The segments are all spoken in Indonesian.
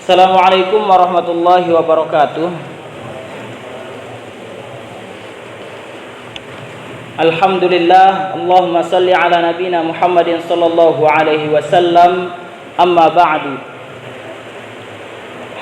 Assalamualaikum warahmatullahi wabarakatuh. Alhamdulillah, Allahumma salli ala nabina Muhammadin sallallahu alaihi wasallam. Amma ba'du.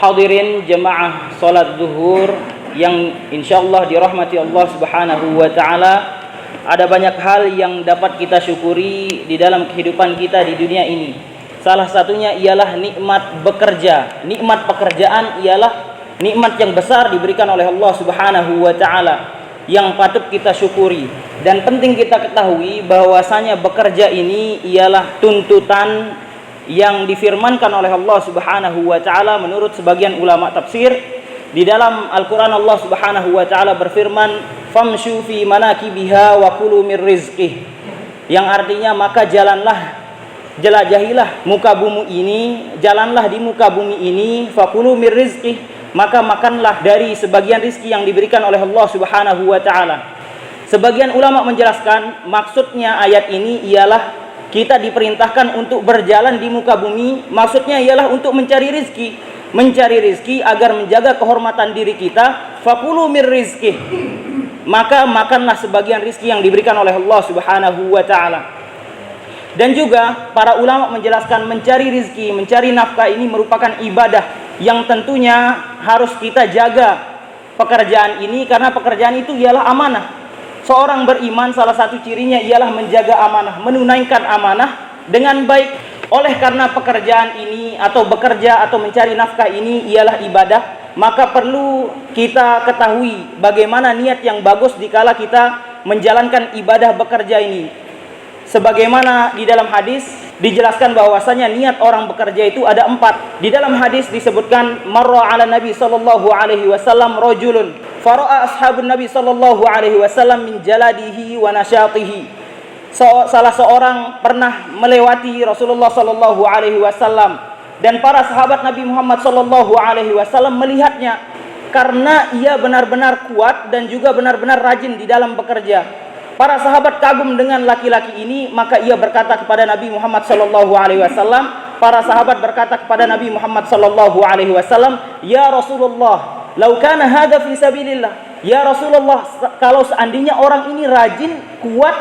Hadirin jemaah salat zuhur yang insyaallah dirahmati Allah Subhanahu wa taala. Ada banyak hal yang dapat kita syukuri di dalam kehidupan kita di dunia ini. Salah satunya ialah nikmat bekerja. Nikmat pekerjaan ialah nikmat yang besar diberikan oleh Allah Subhanahu wa taala yang patut kita syukuri. Dan penting kita ketahui bahwasanya bekerja ini ialah tuntutan yang difirmankan oleh Allah Subhanahu wa taala menurut sebagian ulama tafsir. Di dalam Al-Qur'an Allah Subhanahu wa taala berfirman, "Famshu fi manakibiha wa kulu mir rizqih." Yang artinya maka jelajahilah muka bumi ini, jalanlah di muka bumi ini, fakulu mir rizqih, maka makanlah dari sebagian rizki yang diberikan oleh Allah Subhanahu wa taala. Sebagian ulama menjelaskan maksudnya ayat ini ialah kita diperintahkan untuk berjalan di muka bumi, maksudnya ialah untuk mencari rizki agar menjaga kehormatan diri kita. Fakulu mir rizqih, maka makanlah sebagian rizki yang diberikan oleh Allah Subhanahu wa taala. Dan juga para ulama menjelaskan mencari rizki, mencari nafkah ini merupakan ibadah yang tentunya harus kita jaga pekerjaan ini, karena pekerjaan itu ialah amanah. Seorang beriman salah satu cirinya ialah menjaga amanah, menunaikan amanah dengan baik. Oleh karena pekerjaan ini atau bekerja atau mencari nafkah ini ialah ibadah, maka perlu kita ketahui bagaimana niat yang bagus dikala kita menjalankan ibadah bekerja ini. Sebagaimana di dalam hadis dijelaskan bahwasanya niat orang bekerja itu ada 4. Di dalam hadis disebutkan marra ala Nabi sallallahu alaihi wasallam rajulun fara'a ashabun Nabi sallallahu alaihi wasallam min jaladihi wa nasyatihi. Salah seorang pernah melewati Rasulullah sallallahu alaihi wasallam dan para sahabat Nabi Muhammad sallallahu alaihi wasallam melihatnya karena ia benar-benar kuat dan juga benar-benar rajin di dalam bekerja. Para sahabat kagum dengan laki-laki ini, maka ia berkata kepada Nabi Muhammad sallallahu alaihi wasallam, para sahabat berkata kepada Nabi Muhammad sallallahu alaihi wasallam, "Ya Rasulullah, law kana hadza fi sabilillah." Ya Rasulullah, kalau seandainya orang ini rajin, kuat,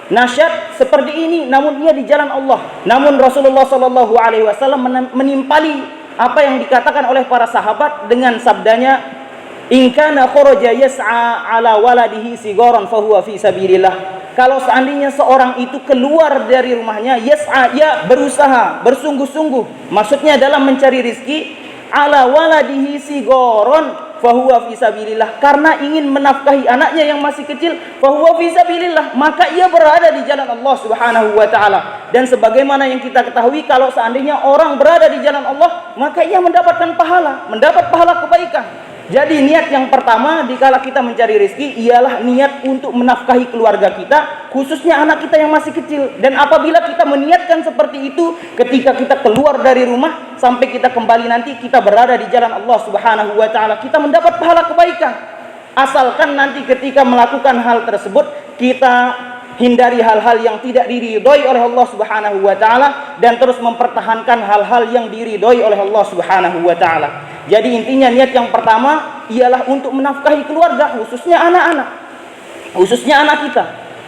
nasyat seperti ini namun ia di jalan Allah. Namun Rasulullah sallallahu alaihi wasallam menimpali apa yang dikatakan oleh para sahabat dengan sabdanya, "In kana kharaja yas'a ala waladihi sigaran fa huwa fi sabilillah." Kalau seandainya seorang itu keluar dari rumahnya, yas'a, ia berusaha, bersungguh-sungguh, maksudnya dalam mencari rizki, ala waladihi sigaran fa huwa fi sabilillah, karena ingin menafkahi anaknya yang masih kecil, fa huwa fi sabilillah, maka ia berada di jalan Allah Subhanahu wa taala. Dan sebagaimana yang kita ketahui, kalau seandainya orang berada di jalan Allah, maka ia mendapatkan pahala kebaikan. Jadi niat yang pertama dikala kita mencari rezeki ialah niat untuk menafkahi keluarga kita, khususnya anak kita yang masih kecil. Dan apabila kita meniatkan seperti itu ketika kita keluar dari rumah sampai kita kembali nanti kita berada di jalan Allah Subhanahu wa taala, kita mendapat pahala kebaikan. Asalkan nanti ketika melakukan hal tersebut kita hindari hal-hal yang tidak diridhoi oleh Allah Subhanahu wa taala dan terus mempertahankan hal-hal yang diridhoi oleh Allah Subhanahu wa taala. Jadi intinya niat yang pertama ialah untuk menafkahi keluarga, khususnya anak kita,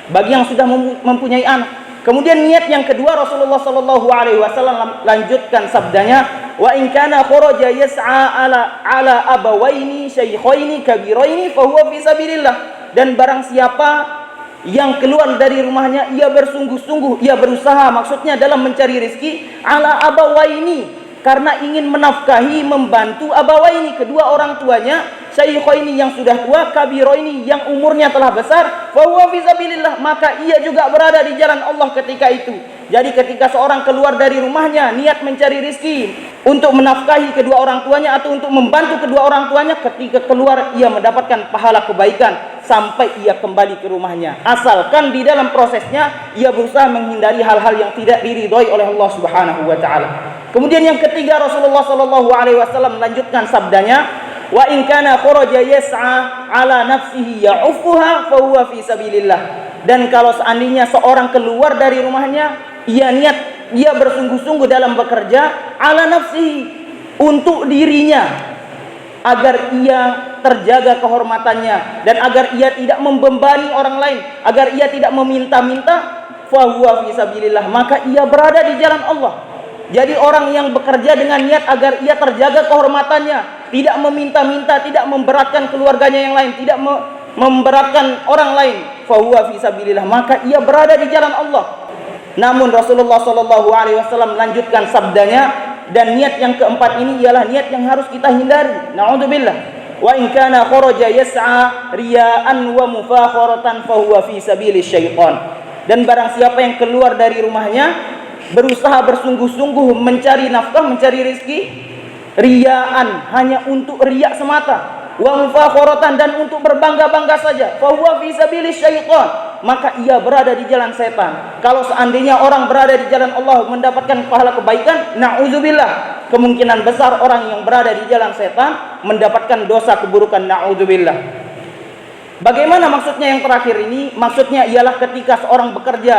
bagi yang sudah mempunyai anak. Kemudian niat yang kedua, Rasulullah sallallahu alaihi wasallam lanjutkan sabdanya, "Wa in kana kharaja yas'a ala abawaini syaikhaini kabiraini fa huwa fi sabilillah." Dan barang siapa yang keluar dari rumahnya, ia bersungguh-sungguh, ia berusaha, maksudnya dalam mencari rezeki, ala abawaini, karena ingin menafkahi, membantu abawaini, kedua orang tuanya, syaikhaini yang sudah tua, kabiraini yang umurnya telah besar, fa huwa fi sabilillah, maka ia juga berada di jalan Allah ketika itu. Jadi ketika seorang keluar dari rumahnya niat mencari rezeki untuk menafkahi kedua orang tuanya atau untuk membantu kedua orang tuanya, ketika keluar ia mendapatkan pahala kebaikan sampai ia kembali ke rumahnya, asalkan di dalam prosesnya ia berusaha menghindari hal-hal yang tidak diridhoi oleh Allah Subhanahu wa taala. Kemudian yang ketiga, Rasulullah sallallahu alaihi wasallam melanjutkan sabdanya, "Wa in kana kharaja yas'a ala nafsihi ya'uffuha fa huwa fi sabilillah." Dan kalau seandainya seorang keluar dari rumahnya, ia bersungguh-sungguh dalam bekerja, ala nafsihi, untuk dirinya agar ia terjaga kehormatannya dan agar ia tidak membebani orang lain, agar ia tidak meminta-minta, fahuwa fi sabilillah, maka ia berada di jalan Allah. Jadi orang yang bekerja dengan niat agar ia terjaga kehormatannya, tidak meminta-minta, tidak memberatkan keluarganya yang lain, tidak memberatkan orang lain, fahuwa fi sabilillah, maka ia berada di jalan Allah. Namun Rasulullah SAW melanjutkan sabdanya, dan niat yang keempat ini ialah niat yang harus kita hindari. Na'udzubillah. Wa in kana kharaja yas'a riya'an wa mufakharatan fahuwa fi sabilis syaitan. Dan barang siapa yang keluar dari rumahnya berusaha bersungguh-sungguh mencari nafkah, mencari rezeki, riya'an, hanya untuk riya semata, wa mufakharatan, dan untuk berbangga-bangga saja, fahuwa fi sabilis syaitan, maka ia berada di jalan setan. Kalau seandainya orang berada di jalan Allah mendapatkan pahala kebaikan, na'udzubillah, kemungkinan besar orang yang berada di jalan setan mendapatkan dosa keburukan, na'udzubillah. Bagaimana maksudnya yang terakhir ini? Maksudnya ialah ketika seorang bekerja,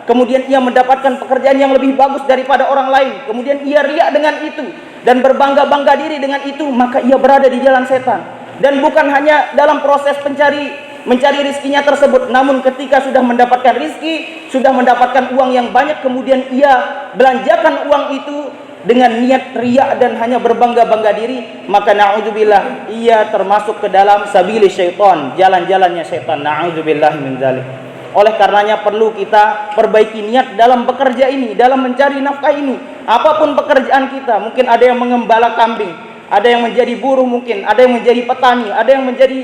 kemudian ia mendapatkan pekerjaan yang lebih bagus daripada orang lain, kemudian ia riak dengan itu dan berbangga-bangga diri dengan itu, maka ia berada di jalan setan. Dan bukan hanya dalam proses mencari rizkinya tersebut, namun ketika sudah mendapatkan rizki, sudah mendapatkan uang yang banyak, kemudian ia belanjakan uang itu dengan niat riak dan hanya berbangga-bangga diri, maka na'udzubillah, ia termasuk ke dalam sabilis syaitan, jalan-jalannya syaitan. Na'udzubillah min dzalik. Oleh karenanya perlu kita perbaiki niat dalam bekerja ini, dalam mencari nafkah ini. Apapun pekerjaan kita, mungkin ada yang mengembala kambing, ada yang menjadi buruh, mungkin ada yang menjadi petani, ada yang menjadi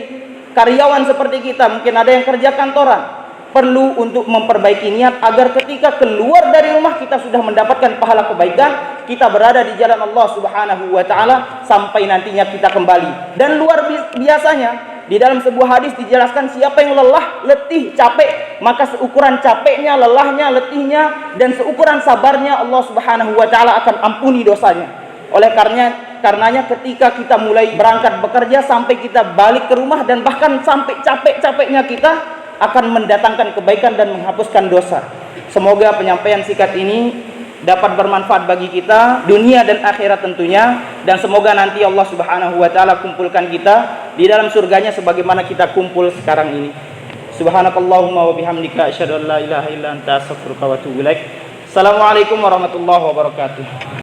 karyawan seperti kita, mungkin ada yang kerja kantoran. Perlu untuk memperbaiki niat agar ketika keluar dari rumah kita sudah mendapatkan pahala kebaikan, kita berada di jalan Allah Subhanahu wa taala sampai nantinya kita kembali. Dan luar biasanya di dalam sebuah hadis dijelaskan, siapa yang lelah, letih, capek, maka seukuran capeknya, lelahnya, letihnya, dan seukuran sabarnya Allah Subhanahu wa taala akan ampuni dosanya. Oleh karenanya ketika kita mulai berangkat bekerja sampai kita balik ke rumah, dan bahkan sampai capek-capeknya kita, akan mendatangkan kebaikan dan menghapuskan dosa. Semoga penyampaian singkat ini dapat bermanfaat bagi kita dunia dan akhirat tentunya, dan semoga nanti Allah Subhanahu wa taala kumpulkan kita di dalam surganya sebagaimana kita kumpul sekarang ini. Subhanakallahumma wa bihamdika asyhadu an la ilaha illa anta astaghfiruka wa atubu ilaik. Assalamualaikum warahmatullahi wabarakatuh.